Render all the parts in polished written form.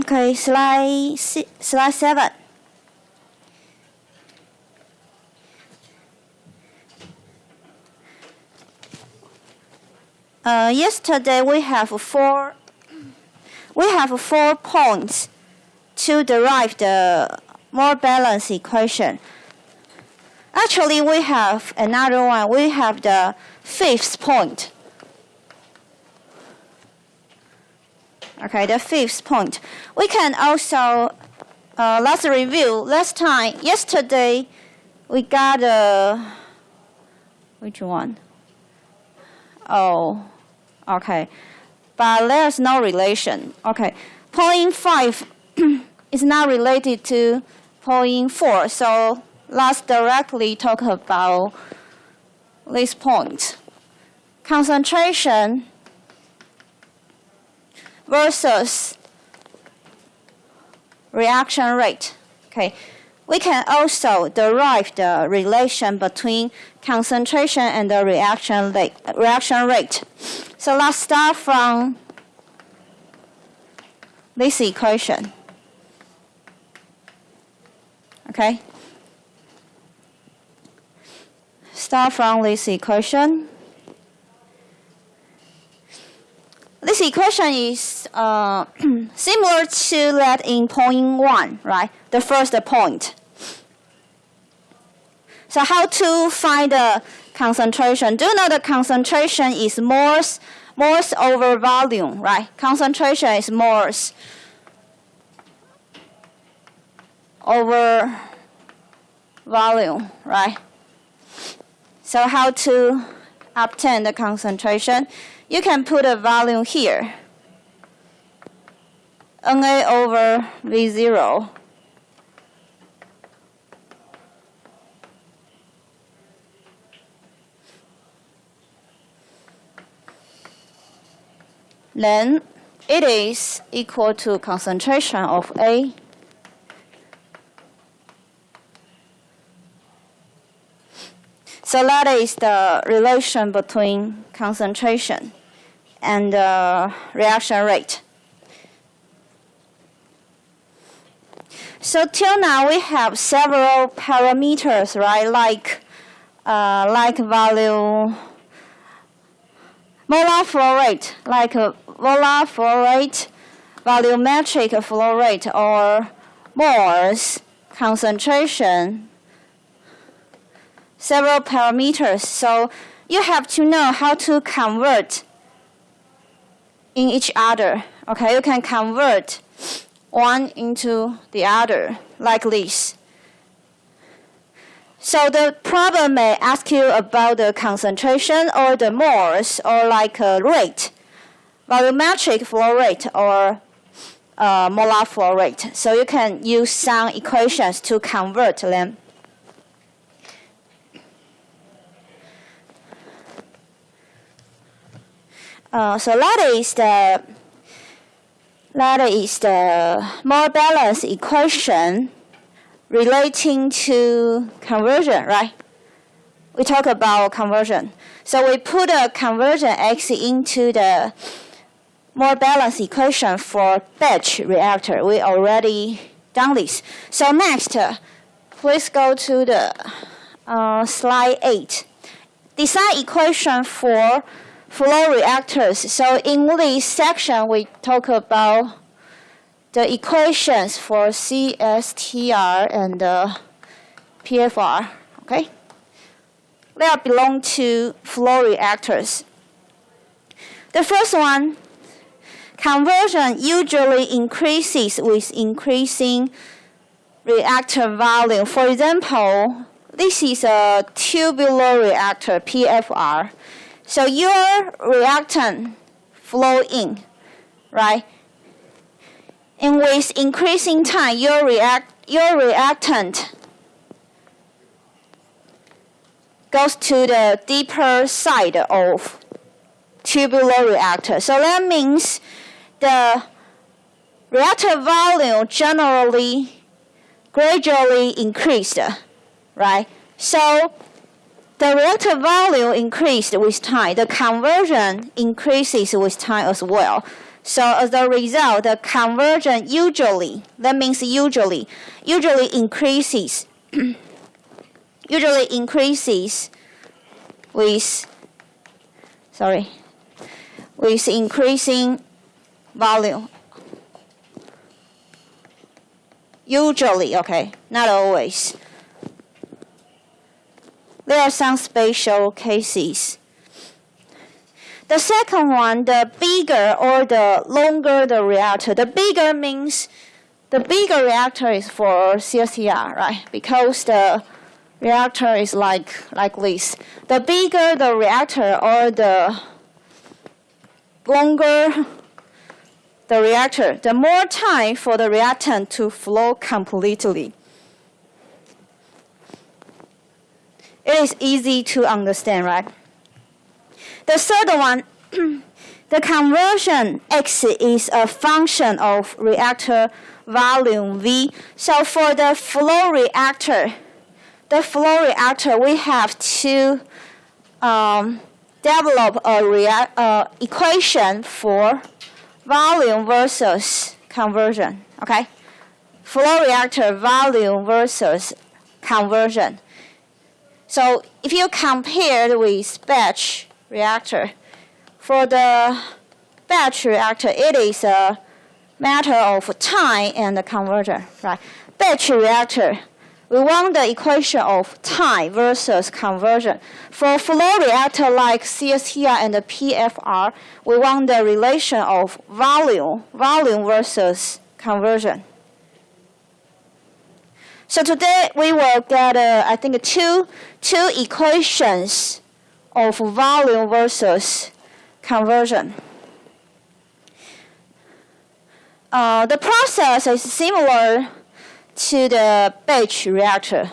Okay, slide 7. Yesterday we have four points to derive the more balanced equation. Actually, we have another one. We have the 5th point. Okay, the 5th point. We can also, let's review. Yesterday, we got which one? Oh, okay. But there's no relation. Okay, point 5 is not related to point 4. So let's directly talk about this point. Concentration versus reaction rate. Okay, we can also derive the relation between concentration and the reaction rate. So let's start from this equation. Okay, start from this equation. This equation is similar to that in point 1, right? The first point. So how to find the concentration? Do you know the concentration is moles over volume, right? Concentration is moles over volume, right? So how to obtain the concentration? You can put a volume here. Na over V0. Then it is equal to concentration of A so that is the relation between concentration and reaction rate. So till now we have several parameters, right? Like volume, molar flow rate, like molar flow rate, volumetric flow rate, or moles, concentration, several parameters. So you have to know how to convert in each other. Okay, you can convert one into the other like this. So the problem may ask you about the concentration or the moles or like a rate, volumetric flow rate or molar flow rate. So you can use some equations to convert them. So that is the more balanced equation relating to conversion, right? We talk about conversion. So we put a conversion X into the more balanced equation for batch reactor. We already done this. So next, please go to the slide 8. Design equation for flow reactors. So in this section, we talk about the equations for CSTR and PFR. Okay, they belong to flow reactors. The first one, conversion usually increases with increasing reactor volume. For example, this is a tubular reactor, PFR. So your reactant flow in, right? And with increasing time, your reactant goes to the deeper side of tubular reactor. So that means the reactor volume gradually increased, right? So the reactor volume increased with time. The conversion increases with time as well. So as a result, the conversion usually, that means usually increases with increasing volume. Usually, okay, not always. There are some special cases. The second one, the bigger or the longer the reactor. The bigger means the bigger reactor is for CSTR, right? Because the reactor is like this. The bigger the reactor or the longer the reactor, the more time for the reactant to flow completely. It is easy to understand, right? The third one, the conversion X is a function of reactor volume V. So for the flow reactor, we have to develop a equation for volume versus conversion. Okay, flow reactor volume versus conversion. So if you compare with batch reactor, for the batch reactor, it is a matter of time and the conversion, right? Batch reactor, we want the equation of time versus conversion. For flow reactor like CSTR and the PFR, we want the relation of volume versus conversion. So today we will get, I think, two equations of volume versus conversion. The process is similar to the batch reactor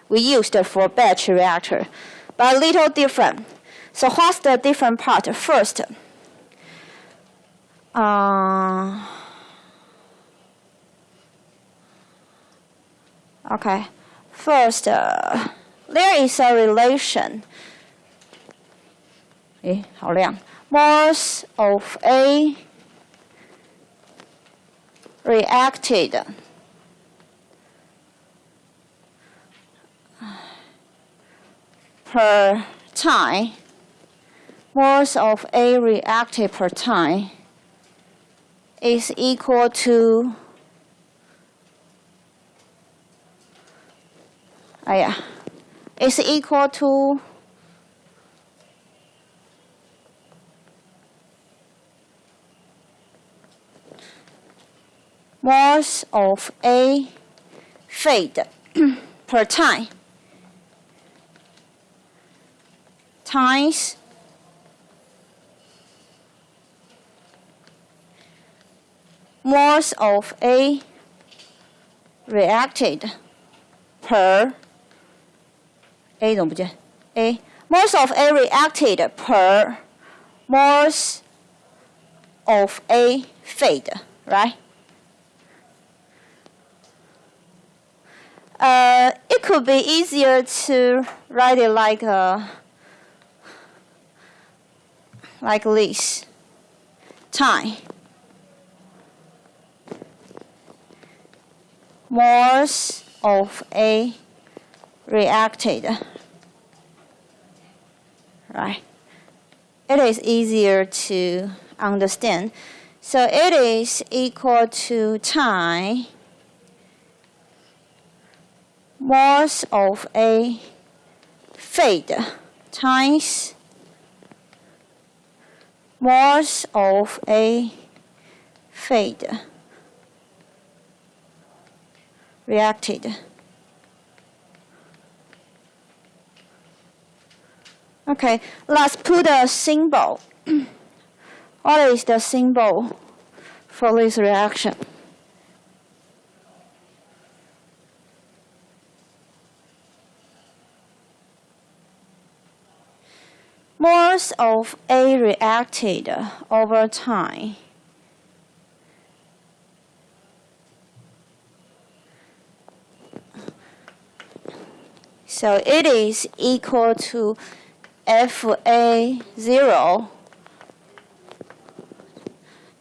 we used for batch reactor, but a little different. So what's the different part? First, there is a relation. Moles of A reacted per time, moles of A reacted per time is equal to moles of A fed per time times moles of A reacted per moles of A reacted per moles of A fed, right? It could be easier to write it like this. Time moles of A reacted, right? It is easier to understand. So it is equal to time moles of A fed times moles of A fed reacted. Okay, let's put a symbol. What is the symbol for this reaction? Moles of A reacted over time so it is equal to FA0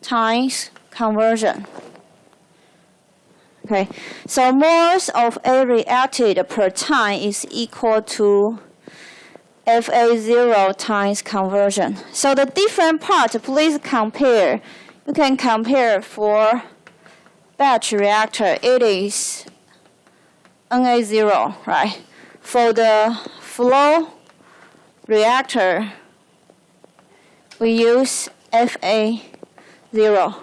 times conversion. Okay, so moles of A reacted per time is equal to FA0 times conversion. So the different parts, please compare. You can compare for batch reactor, it is Na0, right? For the flow reactor, we use FA0.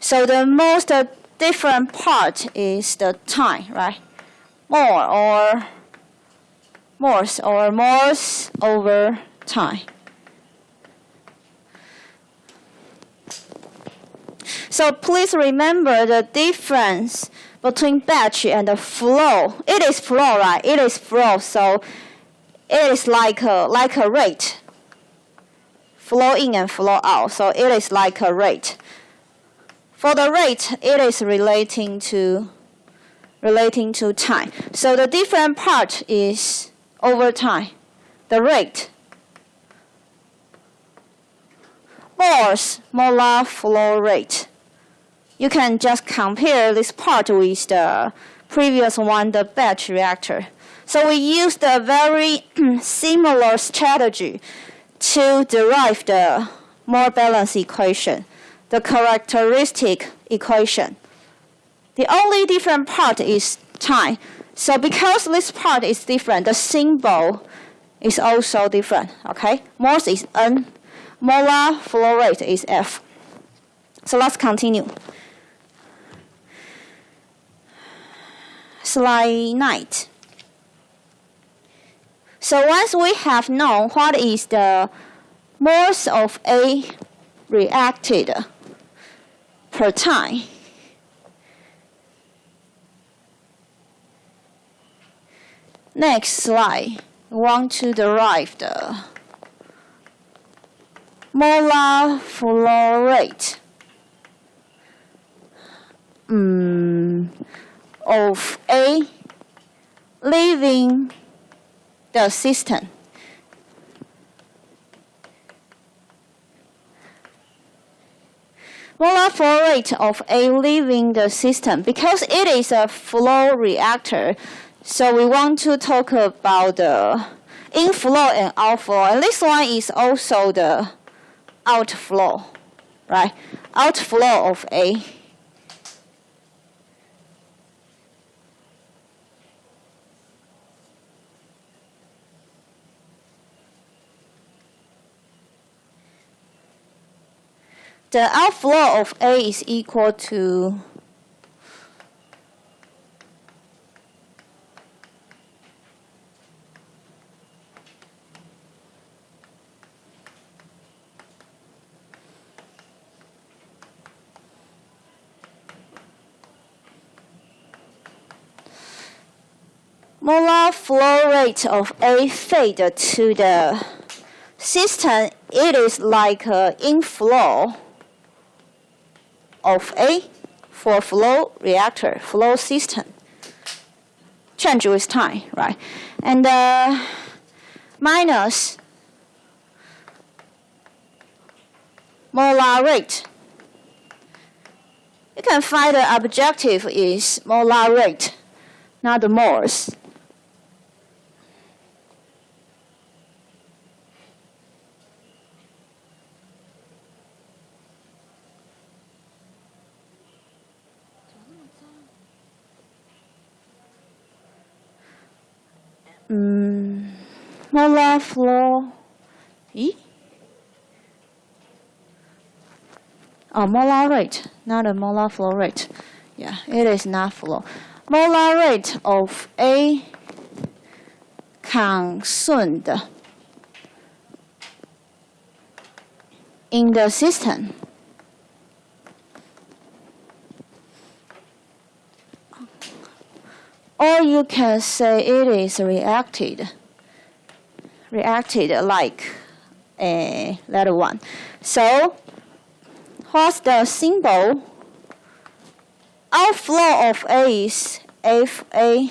So the most different part is the time, right? Moles over time. So please remember the difference between batch and the flow. It is flow, right? It is flow, so it is like a rate. Flow in and flow out, so it is like a rate. For the rate, it is relating to time. So the different part is over time. The rate. Molar flow rate. You can just compare this part with the previous one, the batch reactor. So we used a very similar strategy to derive the Moore balance equation, the characteristic equation. The only different part is time. So because this part is different, the symbol is also different. Okay, Moles is N, molar flow rate is F. So let's continue. Slide 9. So once we have known what is the moles of A reacted per time, next slide, we want to derive the molar flow rate of A leaving the system. Molar flow rate of A leaving the system, because it is a flow reactor, so we want to talk about the inflow and outflow, and this one is also the outflow, right? Outflow of A. The outflow of A is equal to molar flow rate of A fed to the system. It is like an inflow of A for flow reactor, flow system. Change with time, right? And minus molar rate. You can find the objective is molar rate, not the moles. Molar flow. Molar rate, not a molar flow rate. Yeah, it is not flow. Molar rate of A consumed in the system. Or you can say it is reacted like letter 1. So what's the symbol? Outflow of A is FA.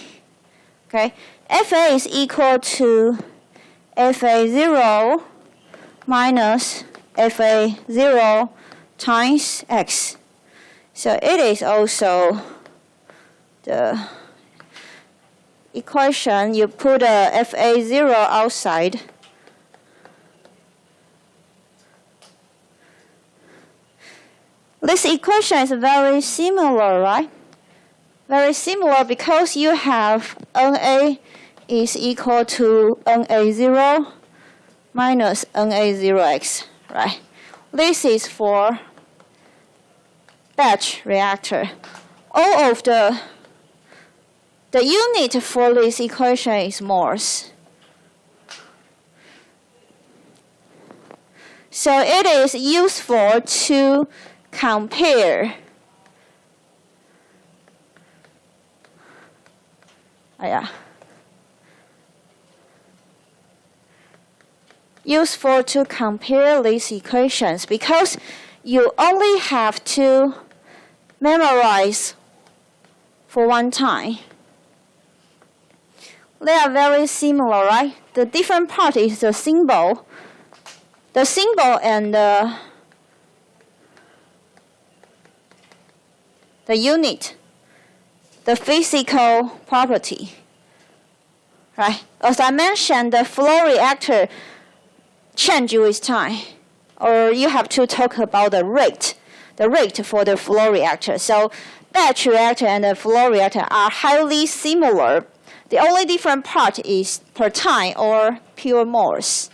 Okay, FA is equal to FA0 minus FA0 times X. So it is also the equation. You put a FA0 outside. This equation is very similar, right? Very similar because you have NA is equal to NA0 minus NA0X, right? This is for batch reactor. All of the unit for this equation is moles. So it is useful to compare useful to compare these equations because you only have to memorize for one time. They are very similar, right? The different part is the symbol. The symbol and the unit, the physical property, right? As I mentioned, the flow reactor change with time, or you have to talk about the rate for the flow reactor. So batch reactor and the flow reactor are highly similar. The only different part is per time or pure moles.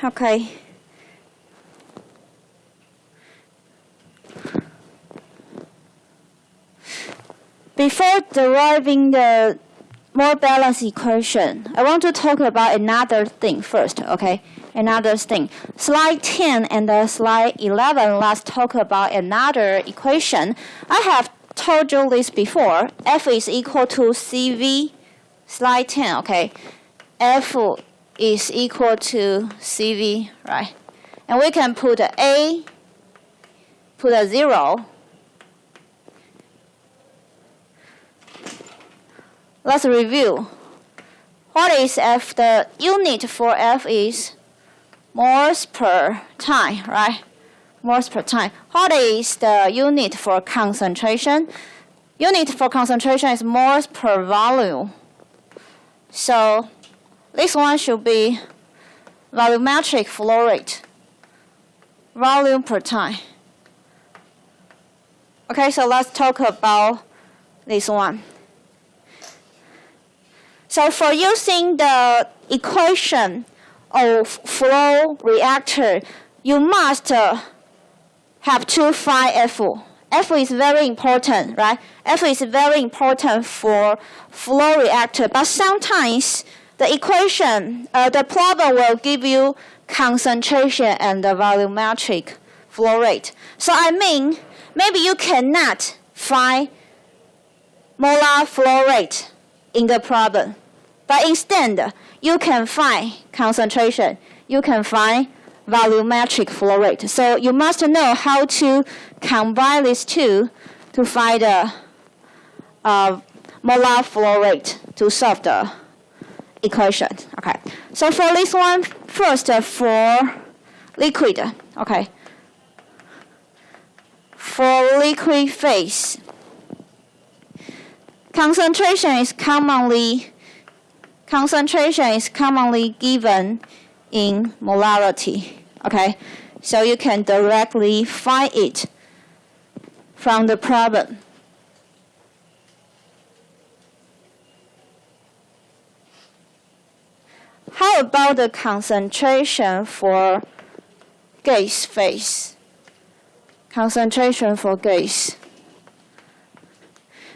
Okay. Before deriving the more balanced equation, I want to talk about another thing first, okay? Another thing. Slide 10 and slide 11, let's talk about another equation. I have told you this before. F is equal to CV. Slide 10, okay? F is equal to CV, right? And we can put a 0. Let's review. What is F? The unit for F is moles per time, right? Moles per time. What is the unit for concentration? Unit for concentration is moles per volume. So this one should be volumetric flow rate, volume per time. Okay, so let's talk about this one. So for using the equation of flow reactor, you must have to find F. F is very important, right? F is very important for flow reactor, but sometimes the equation, the problem will give you concentration and the volumetric flow rate. So I mean, maybe you cannot find molar flow rate in the problem, but instead you can find concentration, you can find volumetric flow rate. So you must know how to combine these two to find the molar flow rate to solve the equation. Okay. So for this one, first for liquid. Okay. For liquid phase, concentration is commonly given in molarity. Okay. So you can directly find it from the problem. How about the concentration for gas phase? Concentration for gas.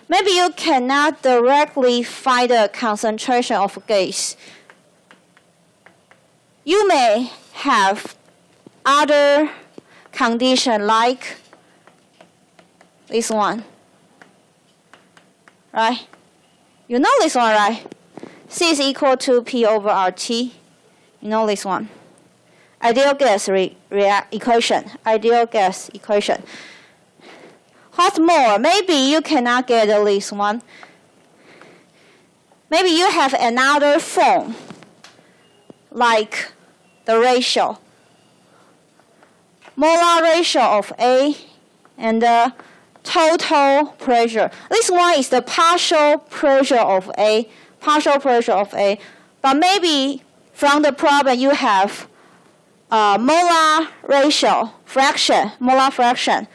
Maybe you cannot directly find the concentration of gas. You may have other condition like this one, right? You know this one, right? C is equal to P over RT. You know this one. Ideal gas equation. Ideal gas equation. What's more, maybe you cannot get this one. Maybe you have another form, like the ratio. Molar ratio of A and the total pressure. This one is the partial pressure of A. Partial pressure of A. But maybe from the problem you have molar ratio, molar fraction,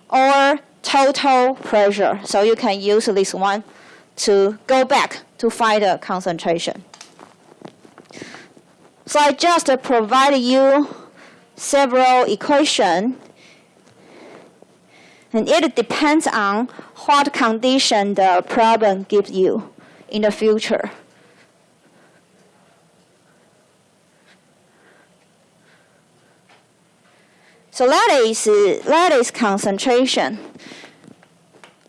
or total pressure. So you can use this one to go back to find the concentration. So I just provided you several equations, and it depends on what condition the problem gives you in the future. So that is concentration.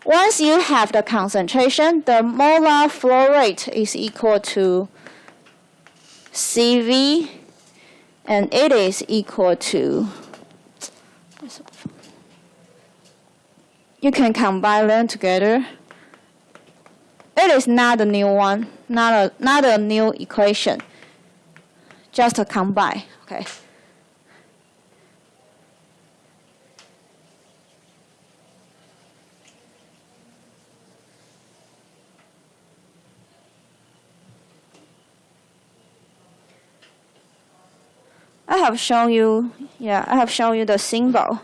Once you have the concentration, the molar flow rate is equal to CV, and it is equal to, you can combine them together. It is not a new one, not a new equation, just a combine, okay? I have shown you the symbol.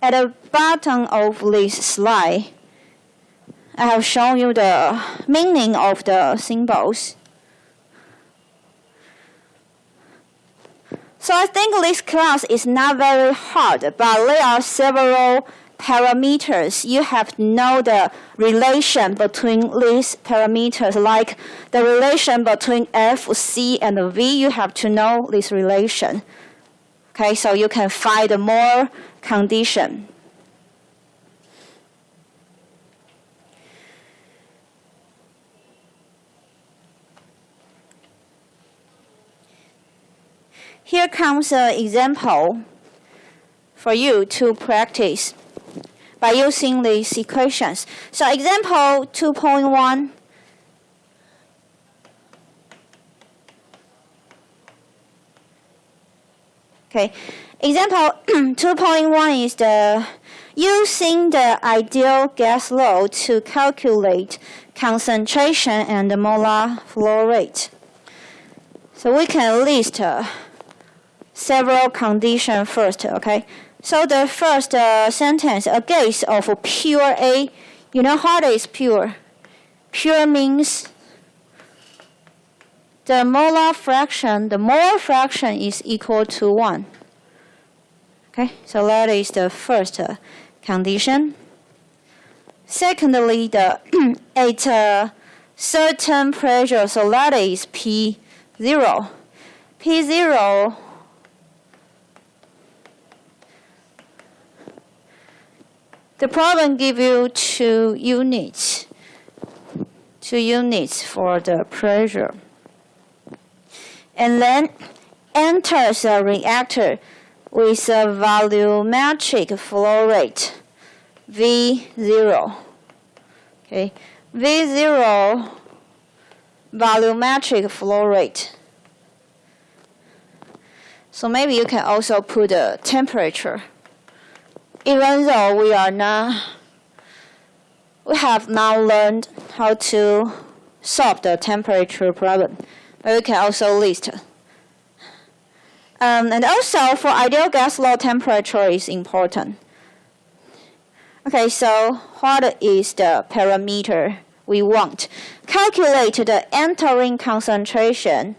At the bottom of this slide, I have shown you the meaning of the symbols. So I think this class is not very hard, but there are several parameters. You have to know the relation between these parameters, like the relation between F, C, and V. You have to know this relation. Okay, so you can find more condition. Here comes an example for you to practice by using these equations. So example 2.1. Okay, example 2.1 is using the ideal gas law to calculate concentration and the molar flow rate. So we can list several conditions first, okay? So the first sentence, a gas of pure A, you know what is pure? Pure means the molar fraction, the mole fraction is equal to 1. Okay, so that is the first condition. Secondly, at a certain pressure, so that is P0. P0 the problem gives you 2 units for the pressure. And then enters a reactor with a volumetric flow rate, V0. Okay, V0 volumetric flow rate. So maybe you can also put the temperature. Even though we have now learned how to solve the temperature problem, but we can also list. And also for ideal gas law, temperature is important. Okay, so what is the parameter we want? Calculate the entering concentration,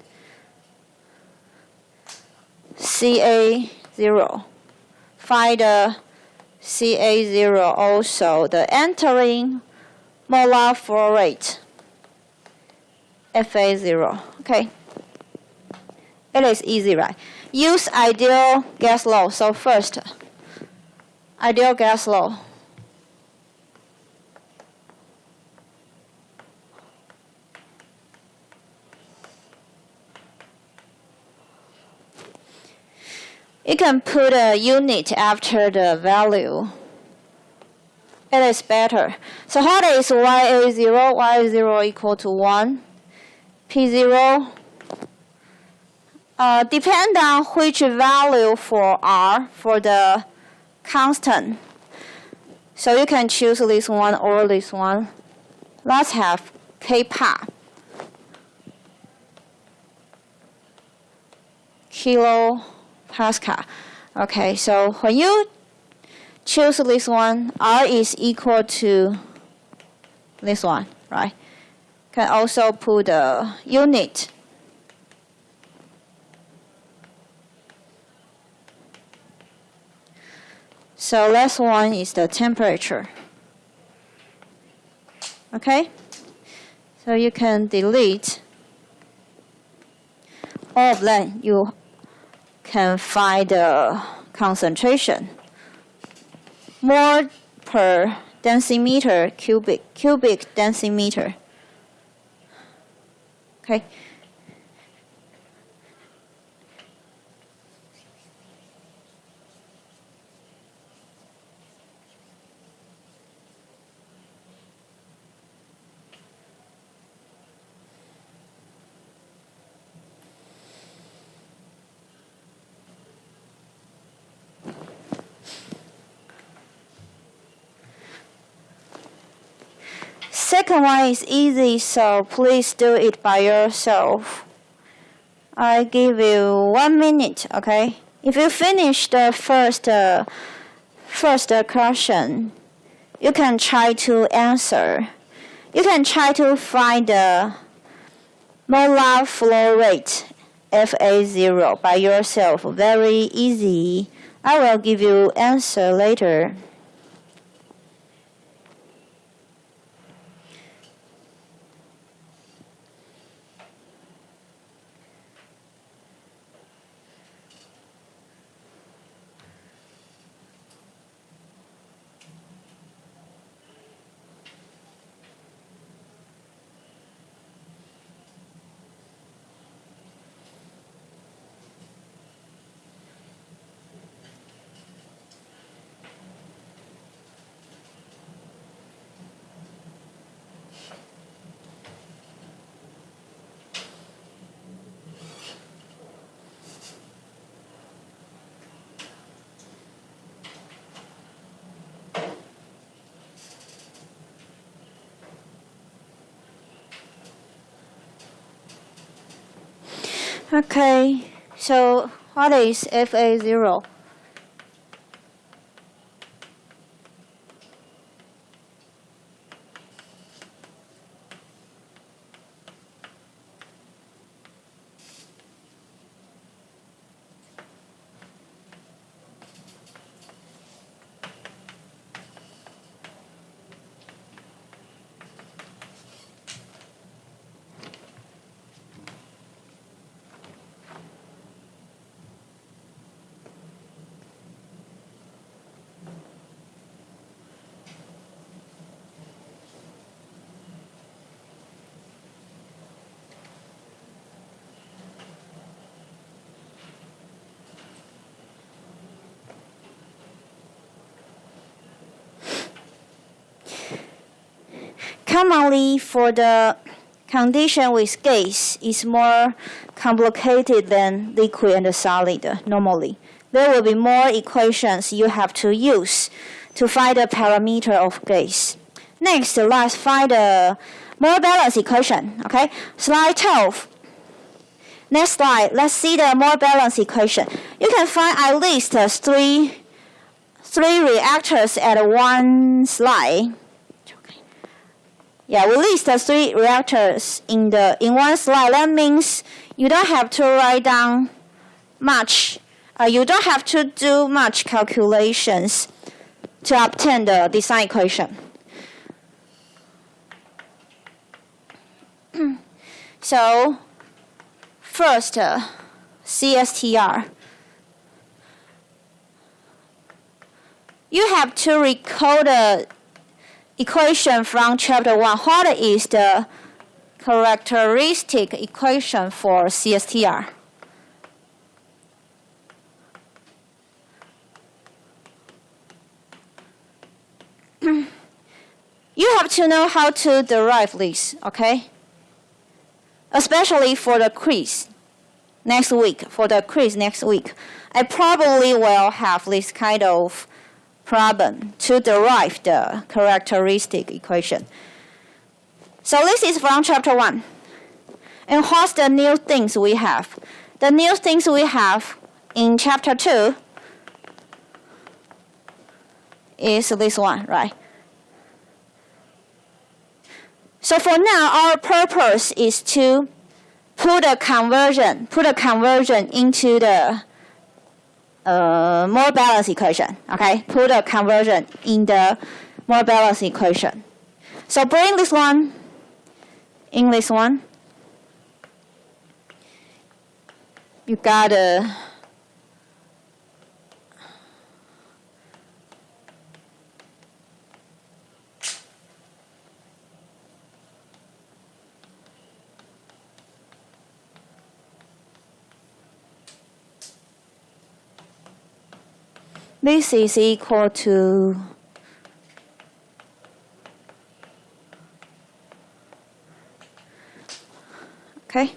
CA0. Find the CA0 also, the entering molar flow rate, FA0. Okay. It is easy, right? Use ideal gas law. So first, ideal gas law. You can put a unit after the value. It is better. So what is YA0? YA0 equal to 1. P0. Depend on which value for R for the constant. So you can choose this one or this one. Let's have kPa. Kilopascal. Okay, so when you choose this one, R is equal to this one, right? Can also put a unit. So last one is the temperature. Okay? So you can delete all of them. You can find the concentration. Mole per decimeter cubic decimeter. Okay? Second one is easy, so please do it by yourself. I give you 1 minute, okay? If you finish the first question, you can try to answer. You can try to find the molar flow rate, FA0, by yourself. Very easy. I will give you answer later. Okay, so what is FA0? Commonly, for the condition with gas is more complicated than liquid and solid normally. There will be more equations you have to use to find the parameter of gas. Next, let's find the more balanced equation. Okay, slide 12. Next slide, let's see the more balanced equation. You can find at least three reactors at one slide. Yeah, we list 3 reactors in one slide. That means you don't have to write down much. You don't have to do much calculations to obtain the design equation. So first, CSTR. You have to recall the equation from chapter 1. What is the characteristic equation for CSTR? You have to know how to derive this, okay? Especially for the quiz next week. I probably will have this kind of problem to derive the characteristic equation. So this is from chapter 1. And what's the new things we have? The new things we have in chapter 2 is this one, right? So for now, our purpose is to put a conversion into the more balanced equation. Okay, put a conversion in the more balanced equation. So bring this one in this one. You gotta this is equal to okay.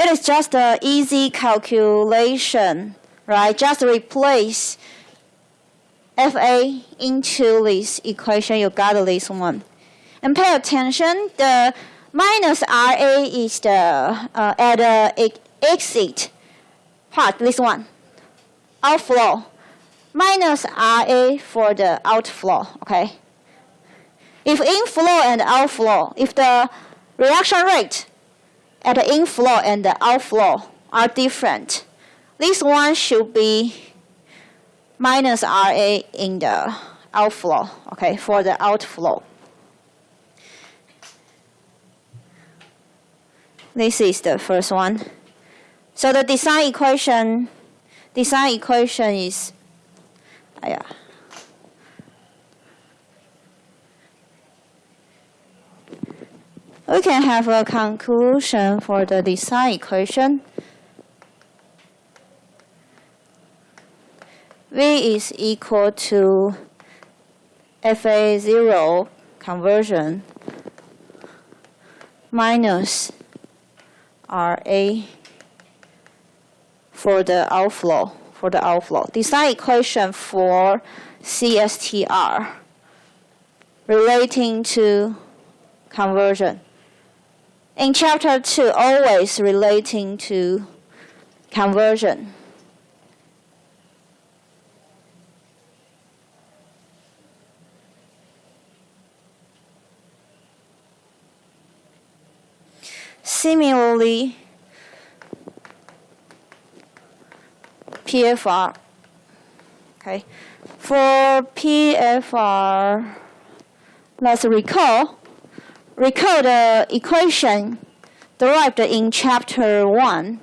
It is just an easy calculation, right? Just replace FA into this equation. You got this one. And pay attention, the minus RA is the at the exit part, this one, outflow. Minus RA for the outflow, okay? If inflow and outflow, if the reaction rate at the inflow and the outflow are different, this one should be minus RA in the outflow, okay, for the outflow. This is the first one. So the design equation is, we can have a conclusion for the design equation. V is equal to FA0 conversion minus RA for the outflow. Design equation for CSTR relating to conversion. In chapter 2, always relating to conversion. Similarly, PFR. Okay, for PFR, let's recall the equation derived in chapter 1.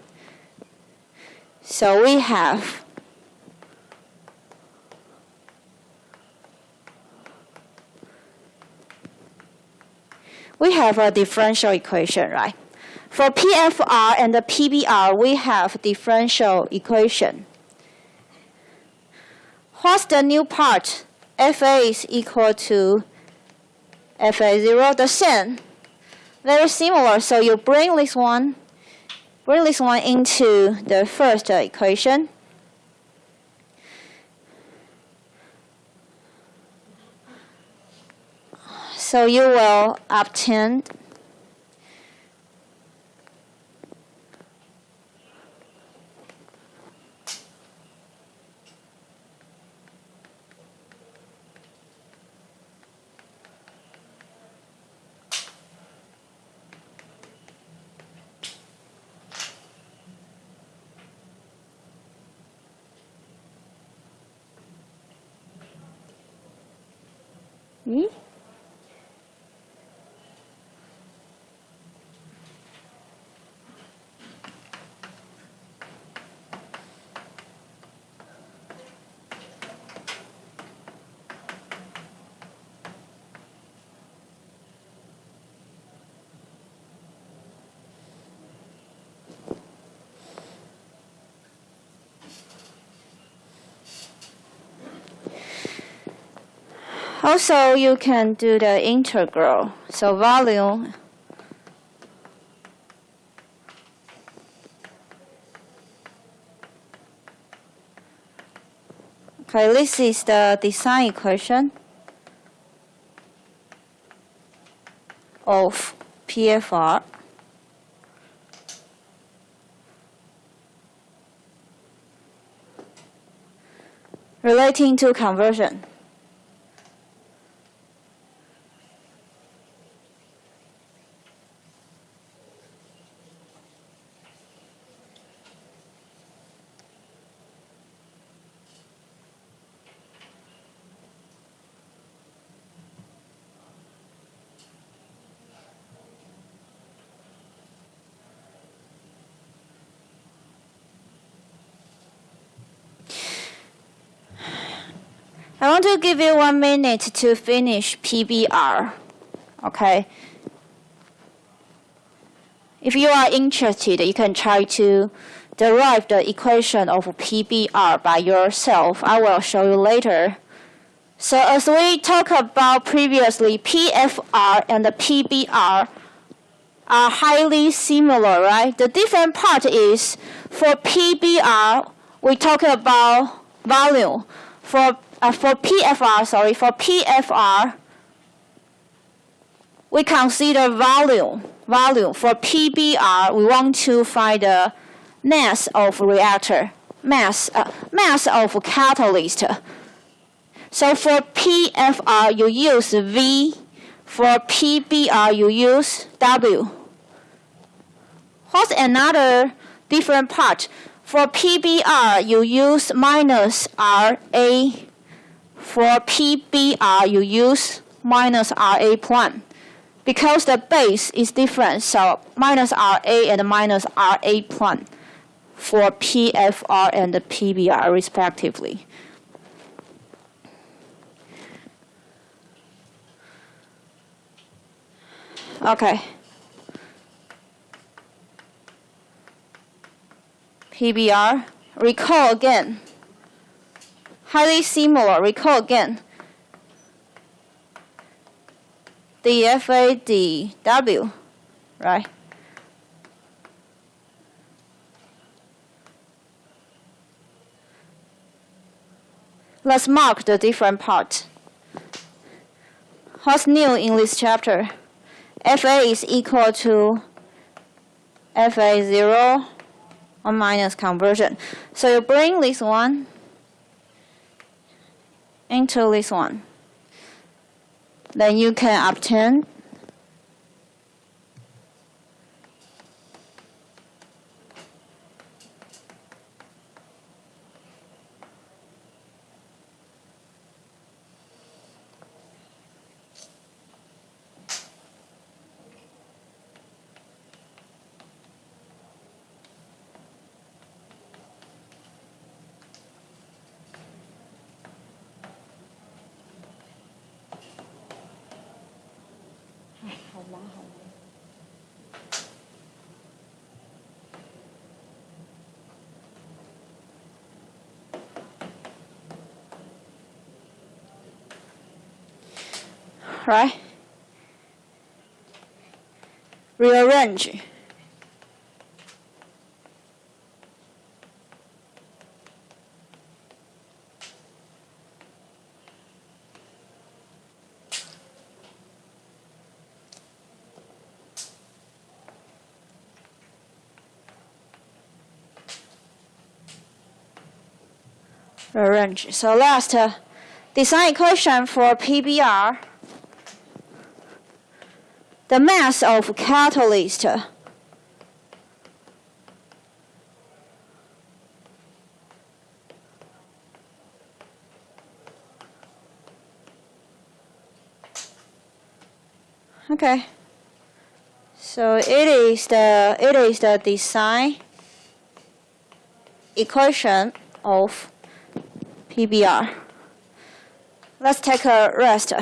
So we have a differential equation, right? For PFR and the PBR, we have differential equation. What's the new part? FA is equal to FA0, the same. Very similar, so you bring this one into the first equation. So you will obtain 咦？ Also, you can do the integral. So volume okay, this is the design equation of PFR. Relating to conversion. I want to give you 1 minute to finish PBR, okay? If you are interested, you can try to derive the equation of PBR by yourself. I will show you later. So as we talked about previously, PFR and the PBR are highly similar, right? The different part is for PBR, we talk about volume. For PFR, we consider volume. For PBR, we want to find the mass of reactor, mass of catalyst. So for PFR, you use V. For PBR, you use W. What's another different part? For PBR, you use minus RA. For PBR, you use minus RA prime. Because the base is different, so minus RA and minus RA prime for PFR and PBR respectively. Okay. PBR, recall again. Highly similar, recall again. DFADW, right? Let's mark the different part. What's new in this chapter? FA is equal to FA0 or minus conversion. So you bring this one into this one. Then you can obtain right? Rearrange. Rearrange. So last, design equation for PBR. The mass of catalyst Okay. So it is the design equation of PBR. Let's take a rest.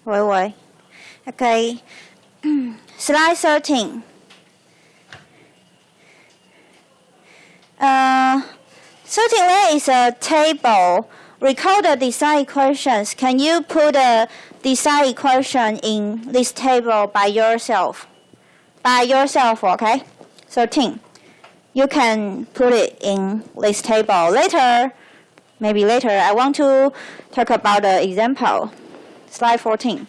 Wait. Okay. Slide 13. 13 there is a table. Recall the design equations. Can you put the design equation in this table by yourself? Okay? 13. You can put it in this table. Maybe later, I want to talk about the example. Slide 14.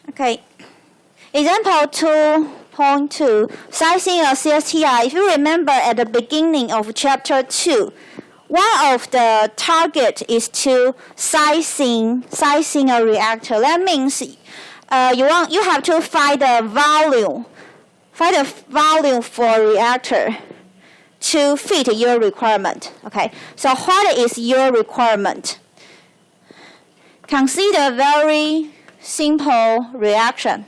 Okay. Example 2.2, sizing a CSTR. If you remember at the beginning of chapter 2, one of the target is to sizing a reactor. That means you have to find the volume for a reactor to fit your requirement. Okay. So what is your requirement? Consider very simple reaction.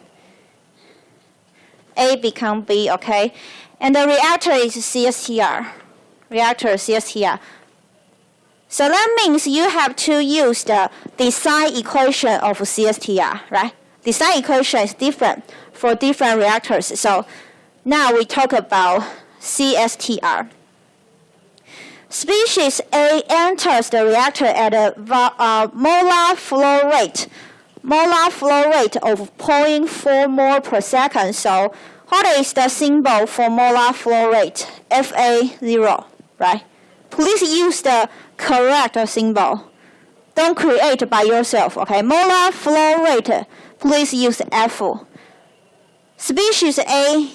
A become B, okay? And the reactor is CSTR. So that means you have to use the design equation of CSTR, right? Design equation is different for different reactors. So now we talk about CSTR. Species A enters the reactor at a molar flow rate of 0.4 mole per second. So what is the symbol for molar flow rate? FA0, right? Please use the correct symbol. Don't create by yourself, okay? Molar flow rate, please use F. Species A,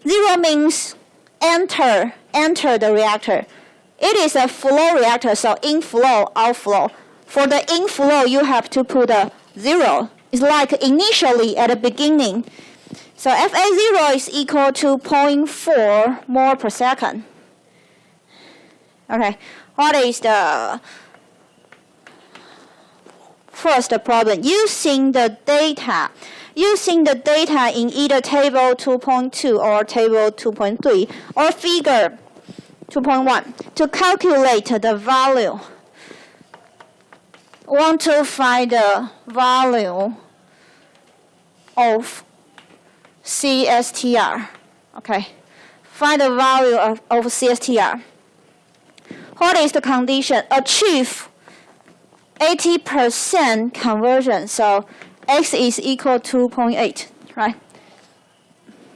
0 means enter the reactor. It is a flow reactor, so inflow, outflow. For the inflow, you have to put a 0. It's like initially at the beginning. So FA0 is equal to 0.4 mole per second. Okay, what is the first problem? Using the data in either table 2.2 or table 2.3 or figure 2.1 to calculate the value. Want to find the value of CSTR. Okay, find the value of CSTR. What is the condition? Achieve 80% conversion. So X is equal to 0.8, right?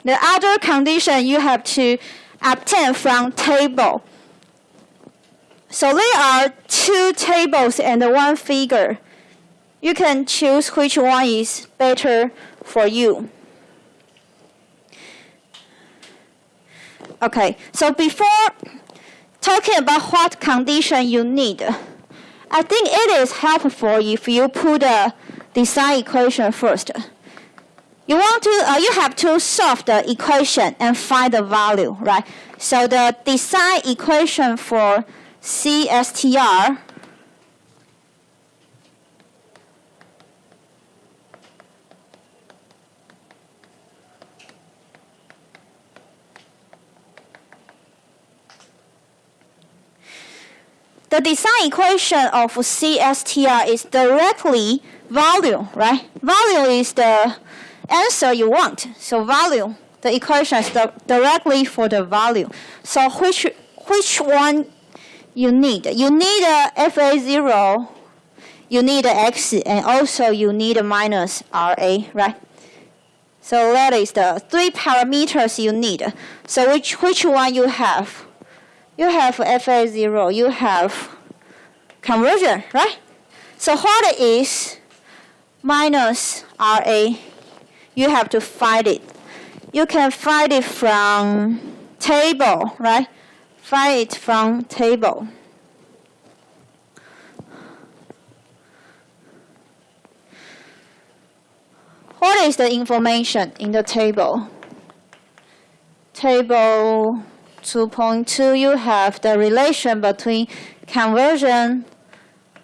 The other condition you have to obtain from table. So there are 2 tables and 1 figure. You can choose which one is better for you. Okay, so before talking about what condition you need, I think it is helpful if you put the design equation first. You have to solve the equation and find the value, right? So the design equation for CSTR the design equation of CSTR is directly value, right? Value is the answer you want. So value, the equation is directly for the value. So which one you need? You need a FA0, you need a X, and also you need a minus RA, right? So that is the 3 parameters you need. So which one you have? You have FA0, you have conversion, right? So what is minus RA? You have to find it. You can find it from table, right? Find it from table. What is the information in the table? Table 2.2, you have the relation between conversion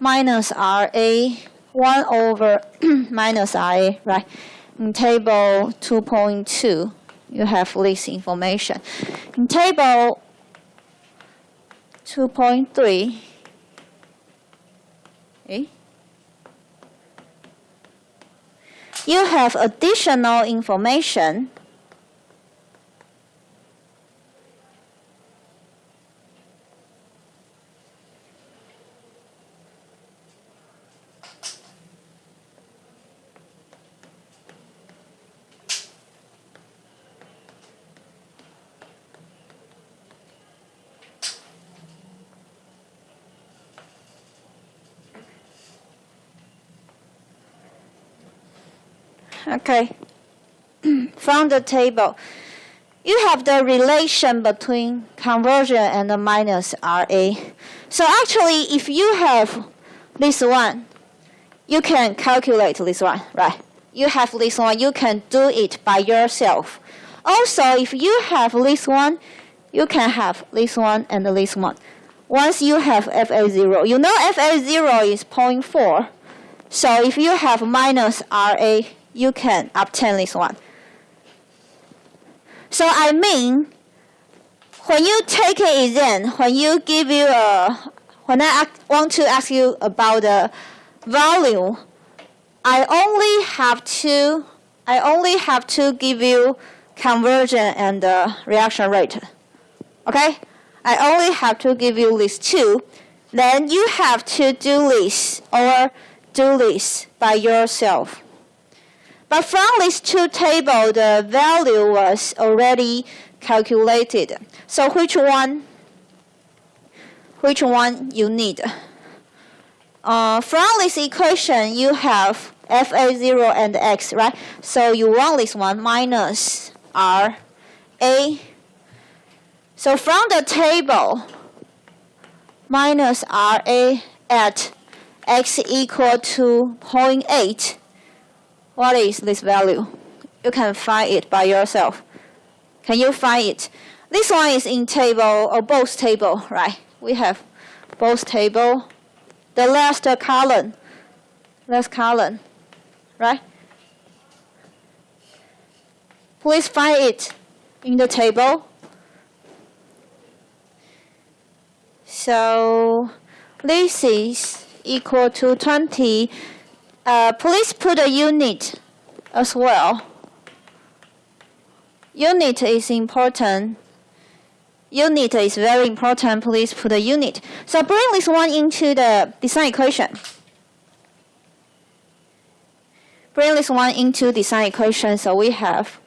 minus RA 1 over minus RA, right? In table 2.2, you have this information. In table 2.3, you have additional information. Okay, from the table, you have the relation between conversion and the minus RA. So actually, if you have this one, you can calculate this one, right? You have this one, you can do it by yourself. Also, if you have this one, you can have this one and this one. Once you have FA0, you know FA0 is 0.4. So if you have minus RA, you can obtain this one. So I mean, when you take an exam, when I want to ask you about the value, I only have to give you conversion and the reaction rate. Okay? I only have to give you these two. Then you have to do this or do this by yourself. But from these two tables, the value was already calculated. So which one you need? From this equation, you have FA0 and X, right? So you want this one minus RA. So from the table, minus RA at X equal to 0.8. What is this value? You can find it by yourself. Can you find it? This one is in table or both table, right? We have both table. The last column, right? Please find it in the table. So this is equal to 20. Please put a unit as well. Unit is important. Unit is very important. Please put a unit. So bring this one into the design equation. Bring this one into design equation. So we have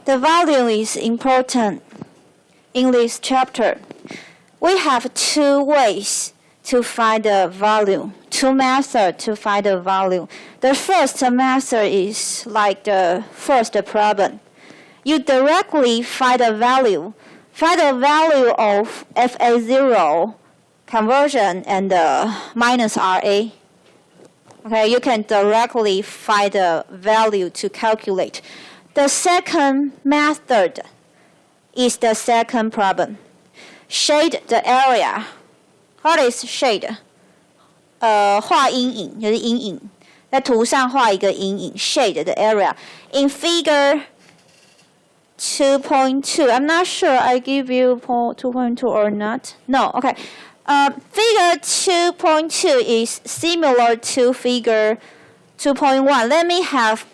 The volume is important in this chapter. We have two ways to find the volume, two methods to find the volume. The first method is like the first problem. You directly find the value of FA0 conversion and minus RA. Okay, you can directly find the value to calculate. The second method is the second problem. Shade the area. What is shade? 画阴影就是阴影，在图上画一个阴影 ，shade the area. In figure 2.2, I'm not sure I give you 2.2 or not. No, okay. Figure 2.2 is similar to figure 2.1. Let me have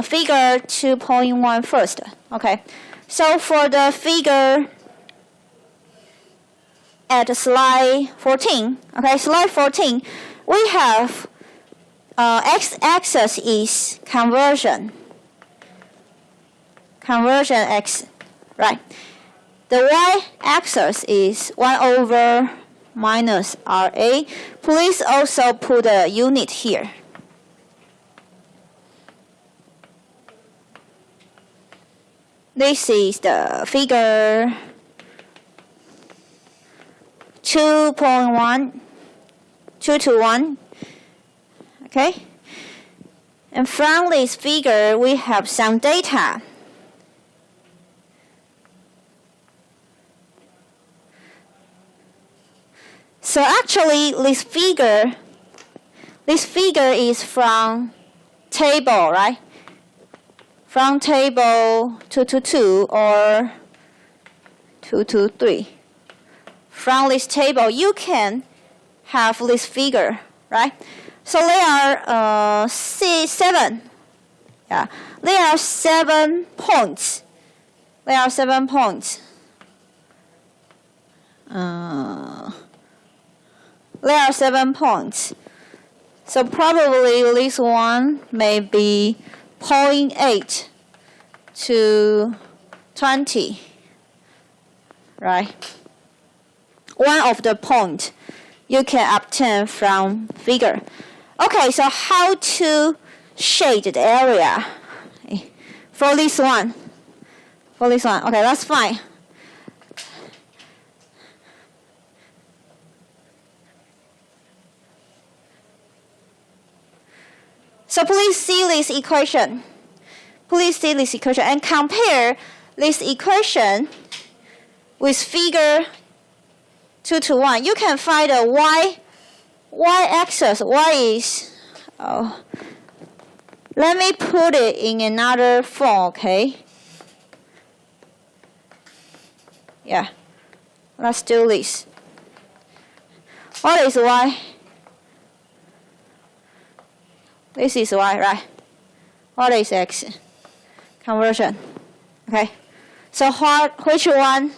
figure 2.1 first. Okay. So for the figure at slide 14, okay, slide 14, we have x-axis is conversion x, right? The y-axis is 1 over minus RA. Please also put a unit here. This is the figure 2.1, 2 to 1, okay? And from this figure, we have some data. So actually, this figure is from table, right? From table 222 or 223. From this table, you can have this figure, right? So there are 7. Yeah, there are 7 points. There are 7 points. There are 7 points. So probably this one may be 0.8 to 20, right? One of the point you can obtain from figure. Okay, so how to shade the area for this one? Okay, that's fine. So please see this equation. And compare this equation with figure 2 to 1. You can find the y-axis. Y is, let me put it in another form, okay? Yeah, let's do this. What is y? This is y, right? What is x? Conversion. Okay. So which one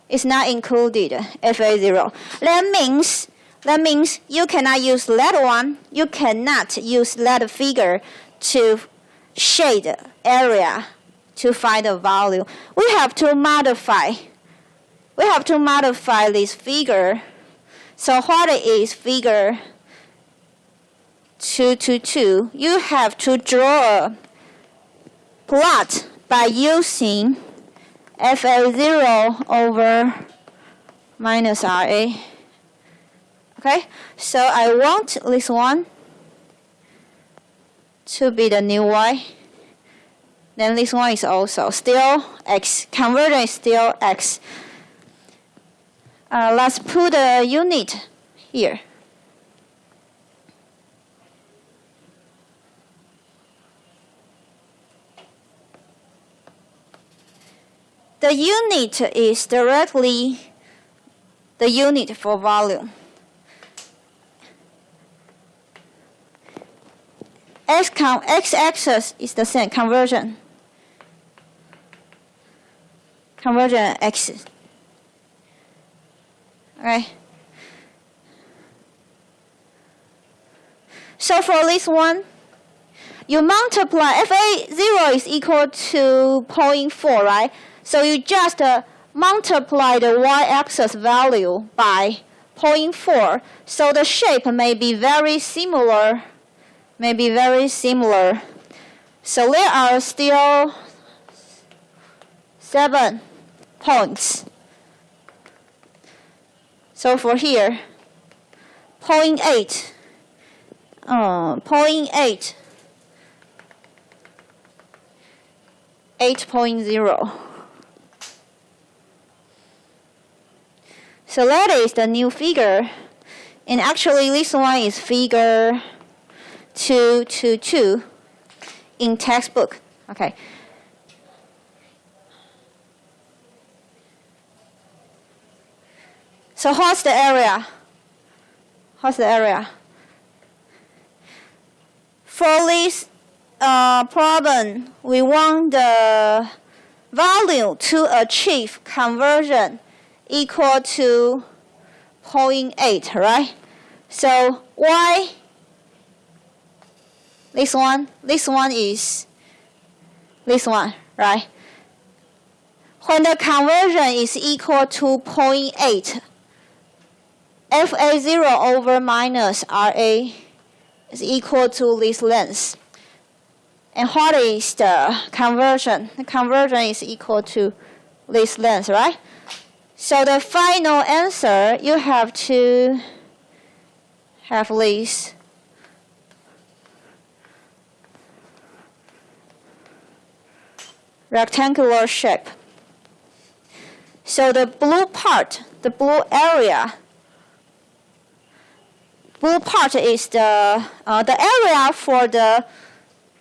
is not included? FA0. That means you cannot use that one. You cannot use that figure to shade area to find the value. We have to modify this figure. So what is figure 2 to 2? You have to draw a plot by using FA0 over minus RA. Okay, so I want this one to be the new y. Then this one is also still x. Conversion is still x. Let's put a unit here. The unit is directly the unit for volume. X-axis is the same, conversion x. Okay. So for this one, you multiply FA0 is equal to 0.4, right? So you just multiply the y-axis value by 0.4. So the shape may be very similar. So there are still 7 points. So for here, 0.8, 0.8, 8.0. So that is the new figure. And actually this one is figure 222 in textbook. Okay. So what's the area? For this problem, we want the value to achieve conversion equal to 0.8, right? So y, this one is this one, right? When the conversion is equal to 0.8, FA0 over minus RA is equal to this length. And what is the conversion? The conversion is equal to this length, right? So the final answer, you have to have this rectangular shape. So the blue part, the blue area, is the area for the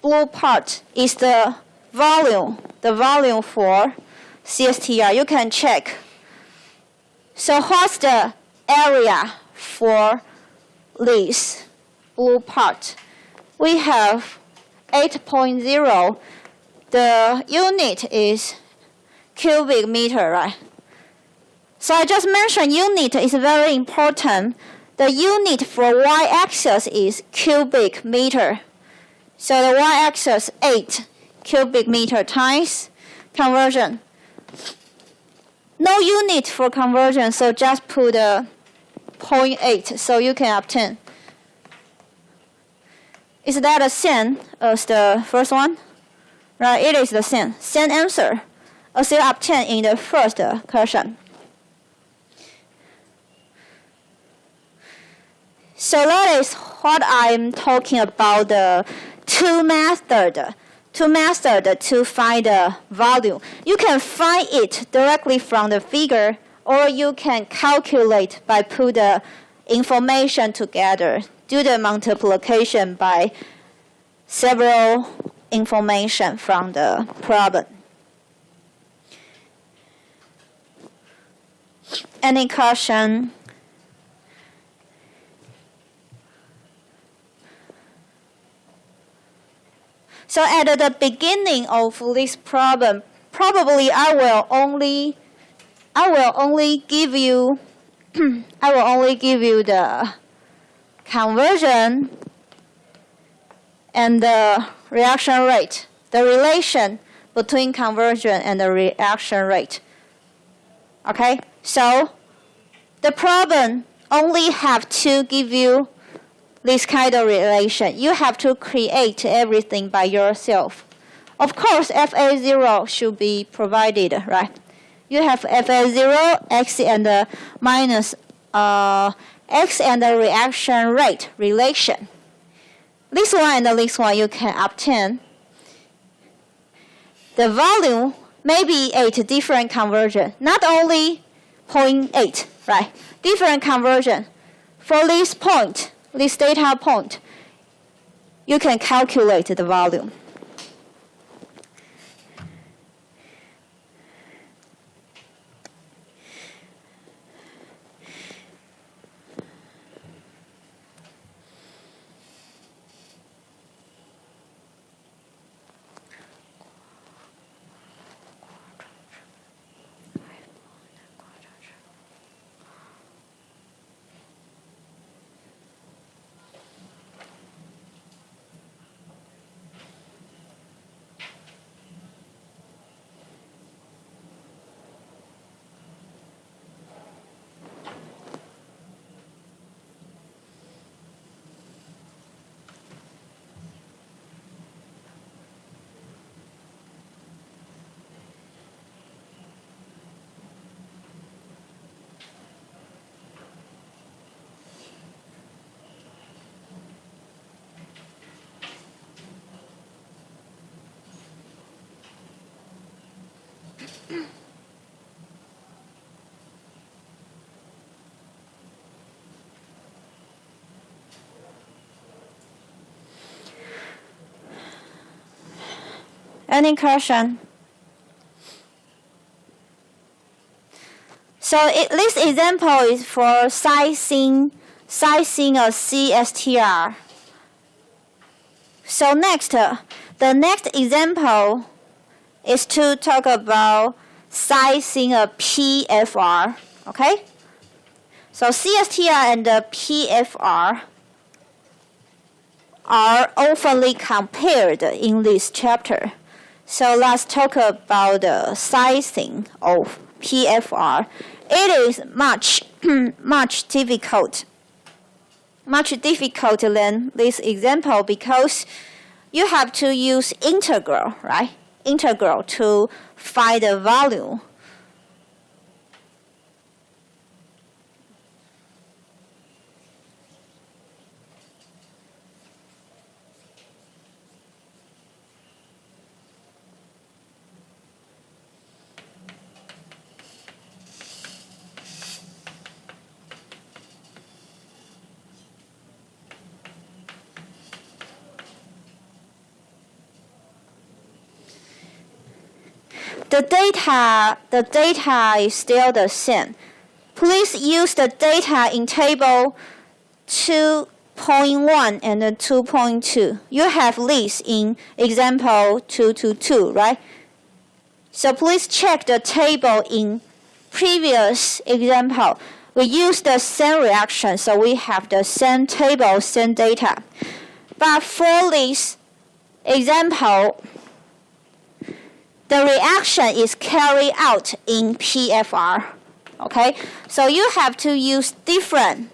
blue part is the volume for CSTR. You can check. So what's the area for this blue part? We have 8.0. The unit is cubic meter, right? So I just mentioned unit is very important. The unit for y-axis is cubic meter. So the y-axis 8 cubic meter times conversion. No unit for conversion, so just put 0.8 so you can obtain. Is that the same as the first one? Right, it is the same answer as you obtained in the first question. So that is what I'm talking about, the two methods to find the value. You can find it directly from the figure, or you can calculate by put the information together, do the multiplication by several information from the problem. Any question? So at the beginning of this problem, probably I will only give you the conversion and the reaction rate, the relation between conversion and the reaction rate. Okay, so the problem only have to give you this kind of relation. You have to create everything by yourself. Of course, FA0 should be provided, right? You have FA0, X and the minus X and the reaction rate relation. This one and this one you can obtain. The volume may be at different conversion, not only 0.8, right? Different conversion. For this point, this data point, you can calculate the volume. Any question? So this example is for sizing a CSTR. So the next example is to talk about sizing a PFR. Okay? So CSTR and the PFR are often compared in this chapter. So let's talk about the sizing of PFR. It is much difficult than this example because you have to use integral, right? Integral to find the value. The data is still the same. Please use the data in table 2.1 and 2.2. You have this in example 222, right? So please check the table in previous example. We use the same reaction, so we have the same table, same data. But for this example, the reaction is carried out in PFR. Okay, so you have to use different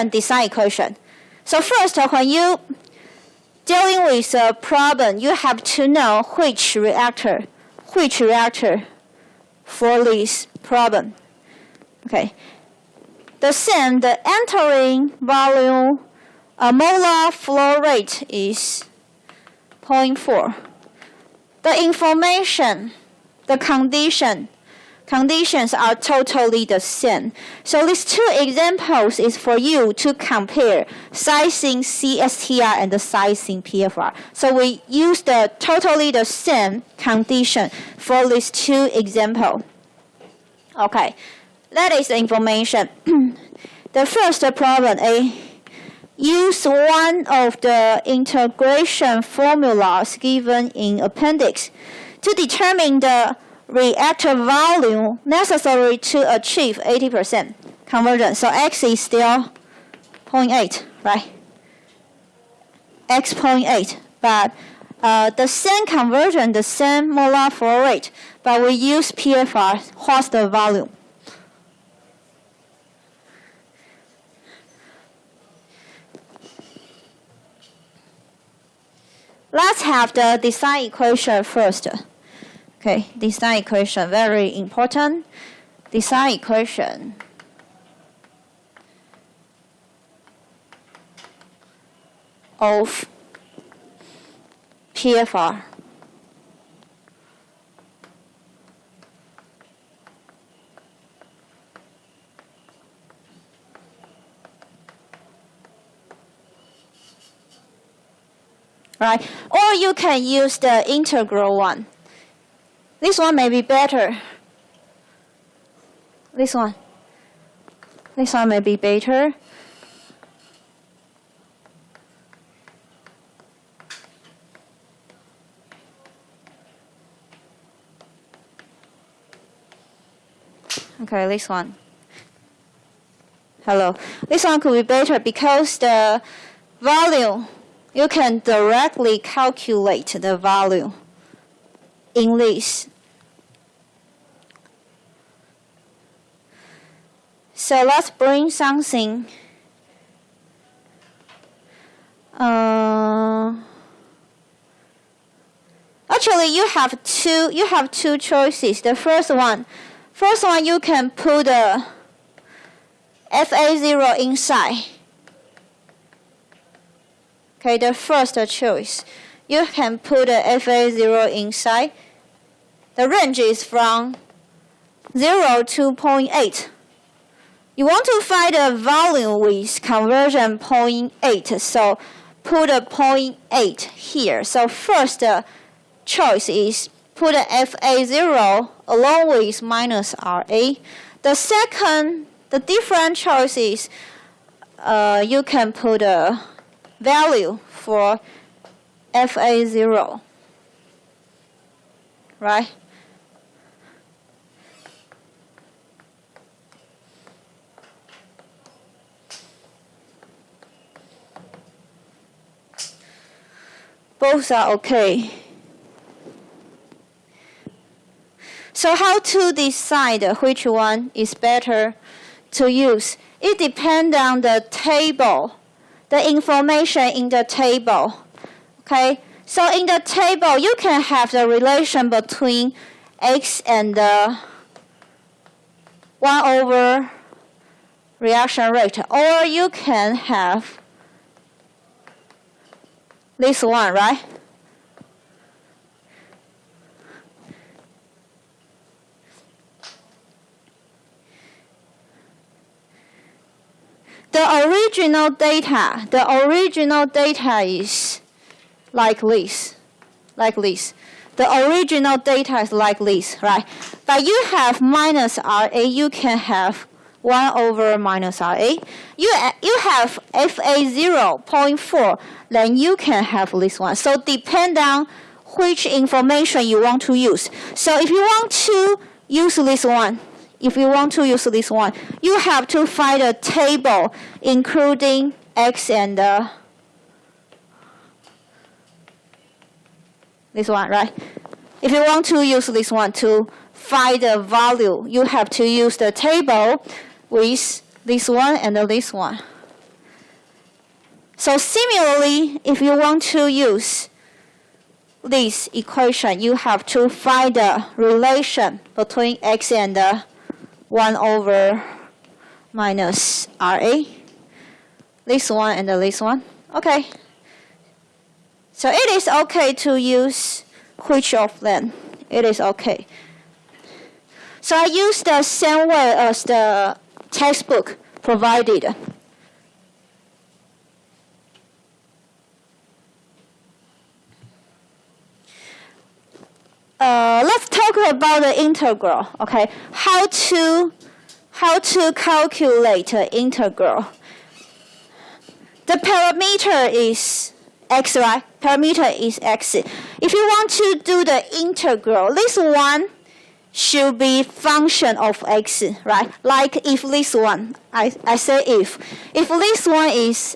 design equation. So first, when you dealing with a problem, you have to know which reactor for this problem. Okay, the entering volume molar flow rate is 0.4. The information, the conditions are totally the same. So these two examples is for you to compare sizing CSTR and the sizing PFR. So we use the totally the same condition for these two examples. Okay, that is the information. The first problem A. Use one of the integration formulas given in appendix to determine the reactor volume necessary to achieve 80% conversion. So X is still 0.8, right? X 0.8, but the same conversion, the same molar flow rate, but we use PFR. What's the volume? Let's have the design equation first. Okay, design equation, very important. Design equation. Of PFR. Right? Or you can use the integral one. This one may be better. This one may be better. Okay, this one. Hello. This one could be better because the volume, you can directly calculate the value in this. So let's bring something. Actually, you have two choices. The first one, you can put the FA0 inside. Okay, the first choice. You can put the FA0 inside. The range is from 0 to 0.8. You want to find the volume with conversion 0.8, so put a 0.8 here. So first, choice is put FA0 along with minus RA. The different choice is you can put a value for FA0, right? Both are okay. So how to decide which one is better to use? It depends on the table, the information in the table. Okay, so in the table, you can have the relation between x and 1 over reaction rate, or you can have this one, right? The original data is like this. The original data is like this, right? But you have minus RA, you can have 1 over minus RA. You have FA 0.4, then you can have this one. So depend on which information you want to use. So if you want to use this one, you have to find a table including x and this one, right? If you want to use this one to find the value, you have to use the table with this one and this one. So similarly, if you want to use this equation, you have to find the relation between x and 1 over minus RA. This one and this one. Okay. So it is okay to use which of them. It is okay. So I use the same way as the textbook provided. Let's talk about the integral. Okay, how to calculate the integral. The parameter is x, right? Parameter is x. If you want to do the integral, this one should be function of x, right? Like if this one, I say if this one is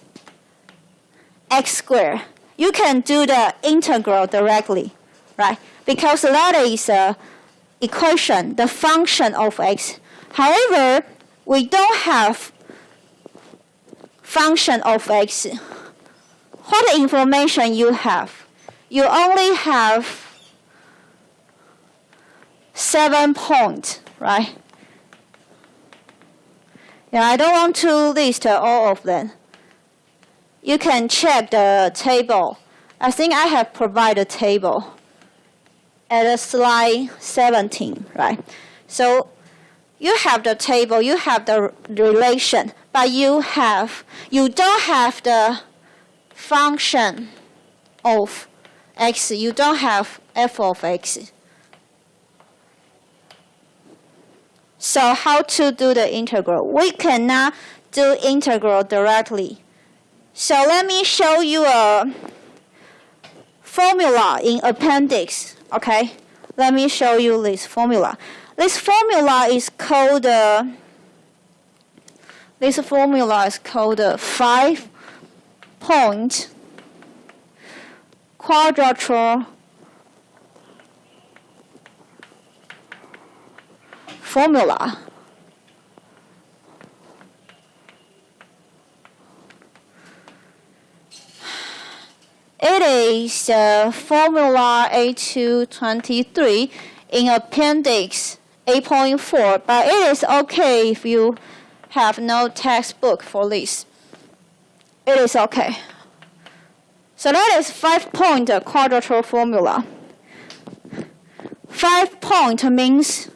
x squared, you can do the integral directly, right? Because that is a equation, the function of x. However, we don't have function of x. What information you have? You only have 7 points, right? Yeah, I don't want to list all of them. You can check the table. I think I have provided a table at slide 17, right? So you have the table, you have the relation, but you don't have the function of x. You don't have f of x. So how to do the integral? We cannot do integral directly. So let me show you a formula in appendix. Okay, let me show you this formula. This formula is called 5-point quadrature formula. It is formula A223 in appendix 8.4, but it is okay if you have no textbook for this. It is okay. So that is 5-point quadrature formula. 5-point means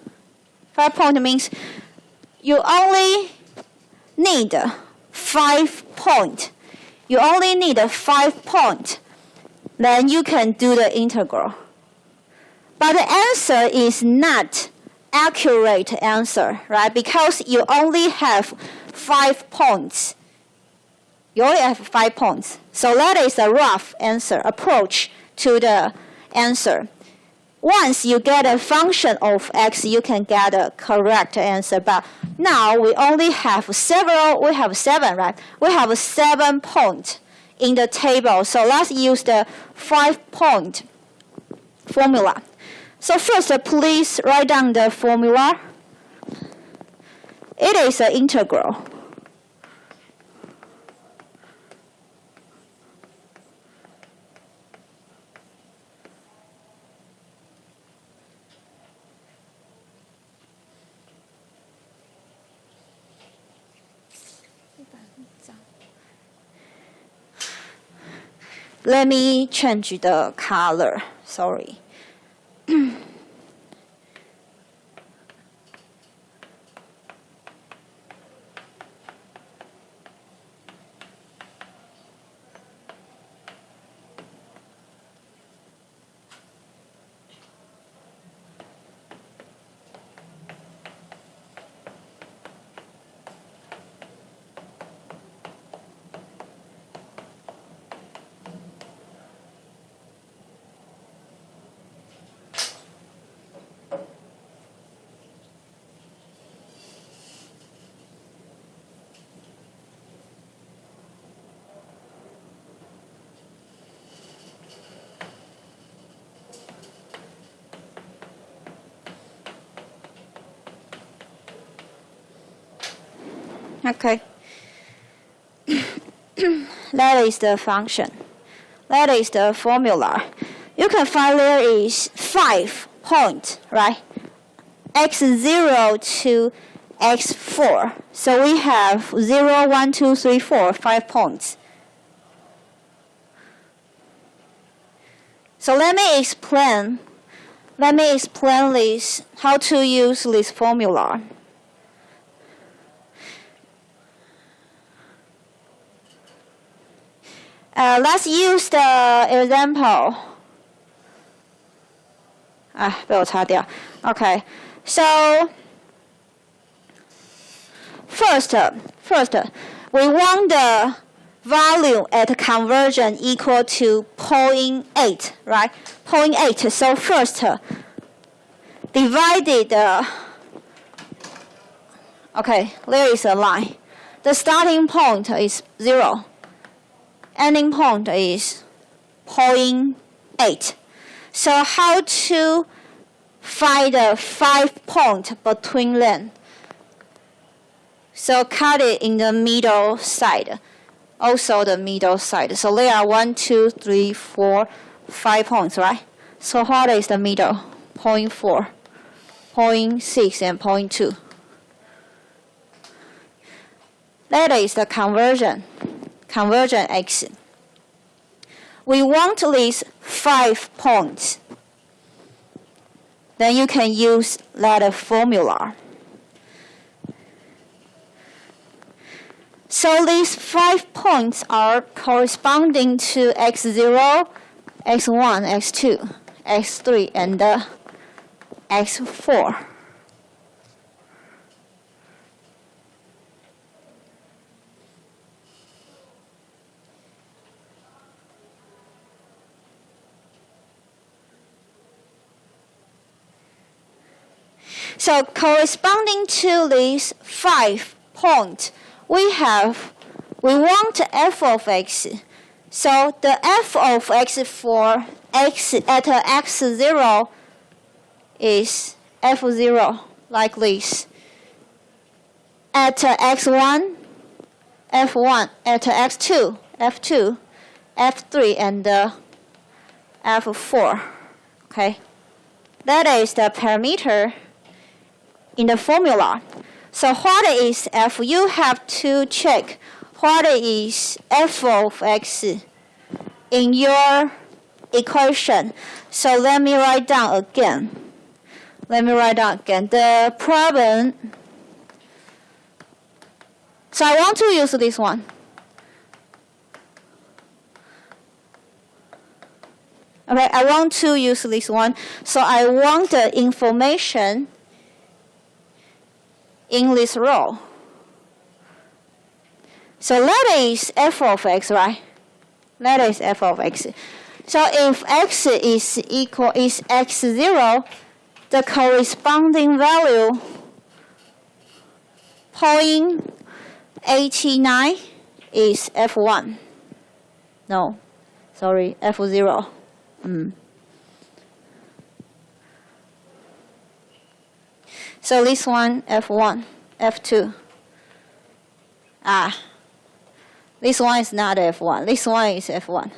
you only need 5 points. You only need 5 points. Then you can do the integral. But the answer is not accurate answer, right? Because you only have 5 points. You only have 5 points. So that is a rough answer, approach to the answer. Once you get a function of x, you can get a correct answer. But now we only have we have 7, right? We have 7 points in the table. So let's use the 5-point formula. So first, please write down the formula. It is an integral. Let me change the color. Sorry. Okay. That is the function. That is the formula. You can find there is 5 points, right? x0 to x4. So we have 0, 1, 2, 3, 4, 5 points. So let me explain this, how to use this formula. Let's use the example. 被我擦掉. Okay. So first, we want the volume at conversion equal to 0.8, right? 0.8. So first, divided. Okay, there is a line. The starting point is 0. Ending point is 0.8. So how to find the 5 points between them? So cut it in the middle side. Also the middle side. So there are 1, 2, 3, 4, 5 points, right? So what is the middle? 0.4, 0.6, and 0.2. That is the conversion x. We want these 5 points. Then you can use that formula. So these 5 points are corresponding to x0, x1, x2, x3, and x4. So corresponding to these 5 points, we want f of x. So the f of x for x at x0 is f0, like this. At x1, f1. At x2, f2, f3, and f4. Okay, that is the parameter in the formula. So what is f? You have to check what is f of x in your equation. So let me write down again. The problem. So I want to use this one. Okay, I want to use this one. So I want the information in this row. So that is f of x, right? That is f of x. So if x is x0, the corresponding value 0.89 is f1. No, sorry, f0. So this one, f1, f2. This one is not f1. This one is f1.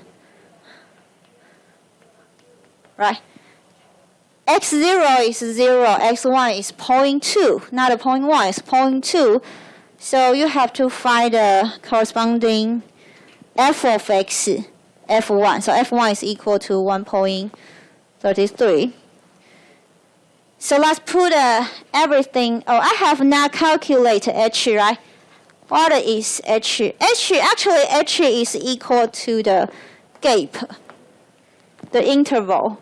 Right? x0 is 0, x1 is 0.2, not 0.1, it's 0.2. So you have to find the corresponding f of x, f1. So f1 is equal to 1.33. So let's put everything. Oh, I have not calculated h, right? What is h? Actually, h is equal to the gap, the interval.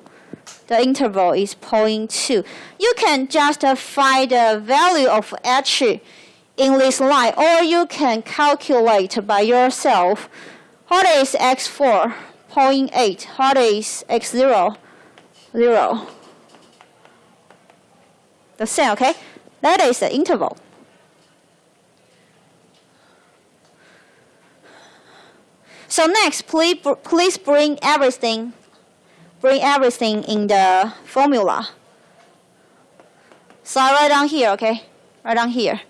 The interval is 0.2. You can just find the value of h in this line, or you can calculate by yourself. What is x4? 0.8. What is x0? 0. The same, okay? That is the interval. So next, please bring everything in the formula. So I write down here, okay? Write down here.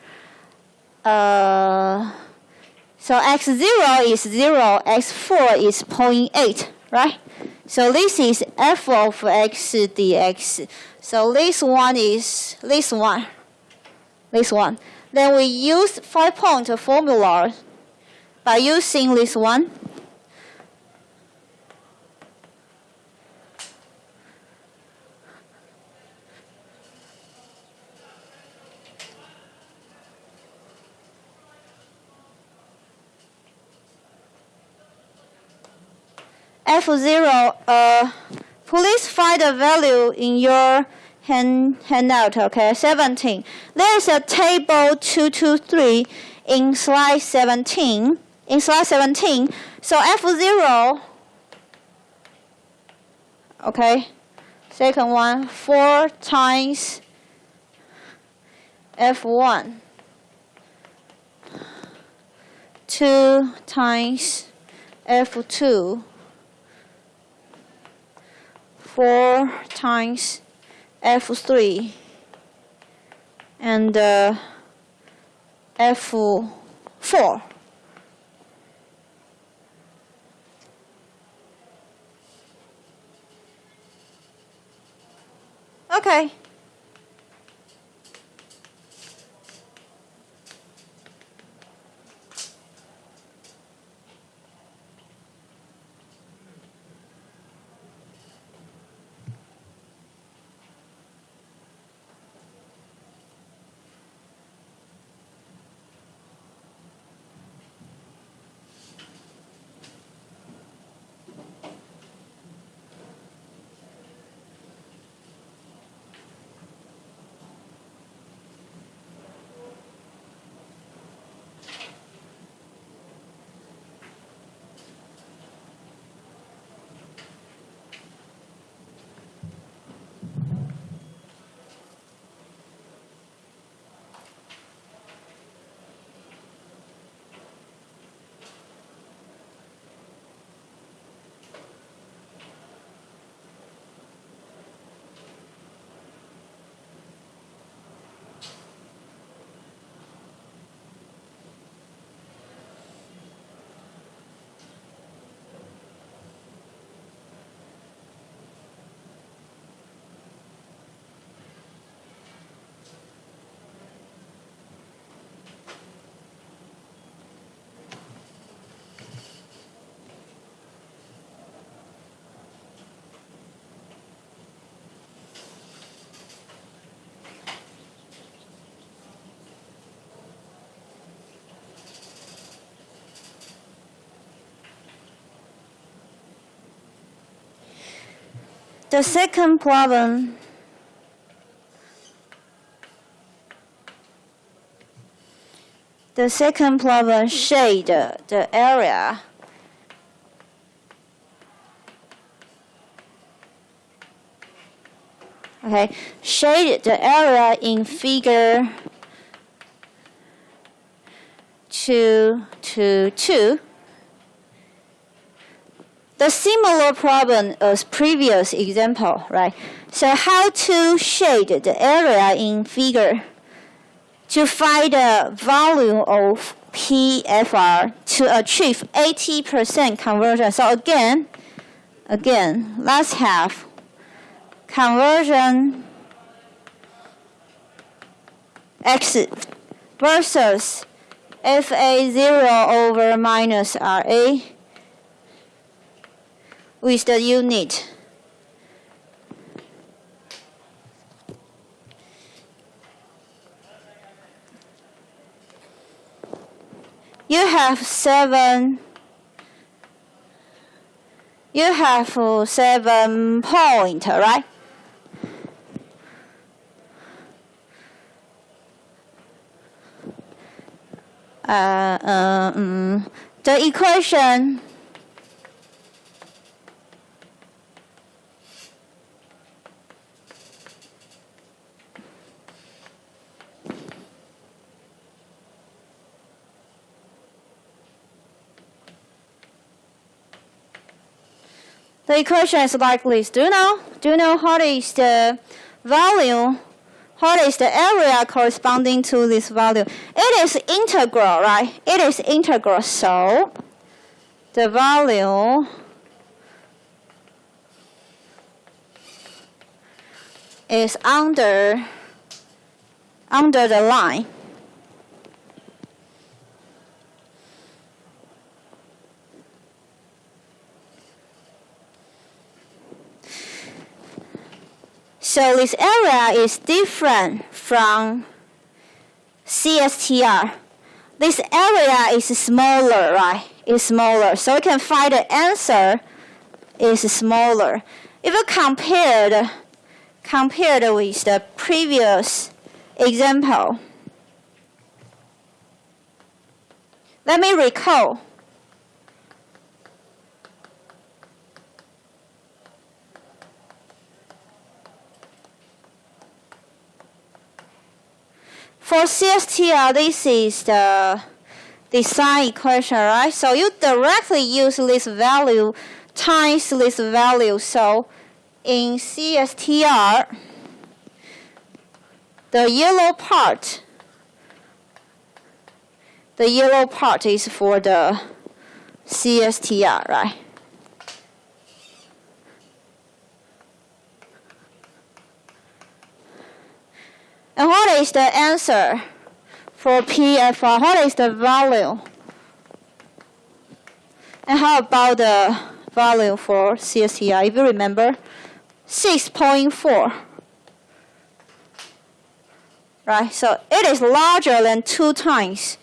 So x0 is 0, x4 is 0.8, right? So this is f of x dx. So this one is this one. Then we use 5-point formula by using this one. F0, please find the value in your handout, okay? 17. There is a table 223 in slide 17. So F0, okay, second one, 4 times F1, 2 times F2, 4 times F3, and F4. Okay. The second problem shade the area shade the area in figure 2. The similar problem as previous example, right? So how to shade the area in figure to find the volume of PFR to achieve 80% conversion. So again, let's have conversion X versus FA0 over minus RA with the unit. You have 7 point, right? The equation is like this. Do you know what is the value? What is the area corresponding to this value? It is integral, right? It is integral, so the value is under the line. So this area is different from CSTR. This area is smaller, right? It's smaller. So you can find the answer is smaller. If you compared with the previous example, let me recall. For CSTR, this is the design equation, right? So you directly use this value times this value. So in CSTR, the yellow part is for the CSTR, right? And what is the answer for PFR? What is the value? And how about the value for CSTR? If you remember, 6.4. Right? So it is larger than 2 times.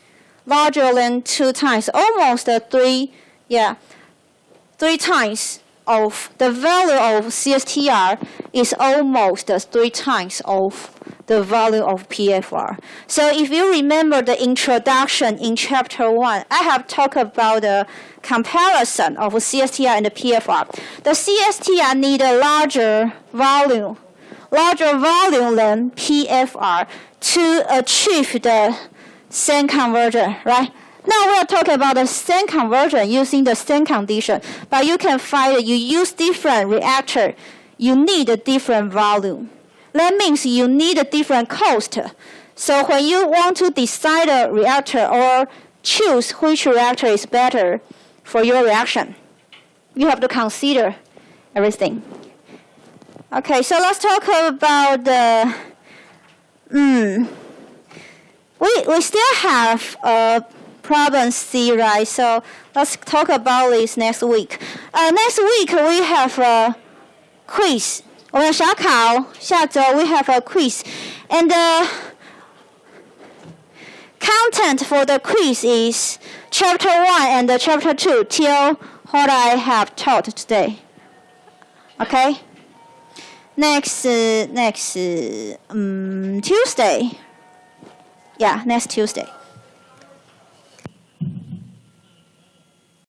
Almost 3 times of the value of CSTR is almost 3 times of the value of PFR. So if you remember the introduction in chapter 1, I have talked about the comparison of CSTR and the PFR. The CSTR need a larger volume than PFR to achieve the same conversion, right? Now we are talking about the same conversion using the same condition, but you can find that you use different reactor, you need a different volume. That means you need a different cost. So when you want to decide a reactor or choose which reactor is better for your reaction, you have to consider everything. Okay, so let's talk about the. We still have problem C, right? So let's talk about this next week. Next week we have a quiz. 我们小考，下周 we have a quiz, and the content for the quiz is chapter 1 and chapter 2 till what I have taught today. Okay? next Tuesday. Yeah, next Tuesday.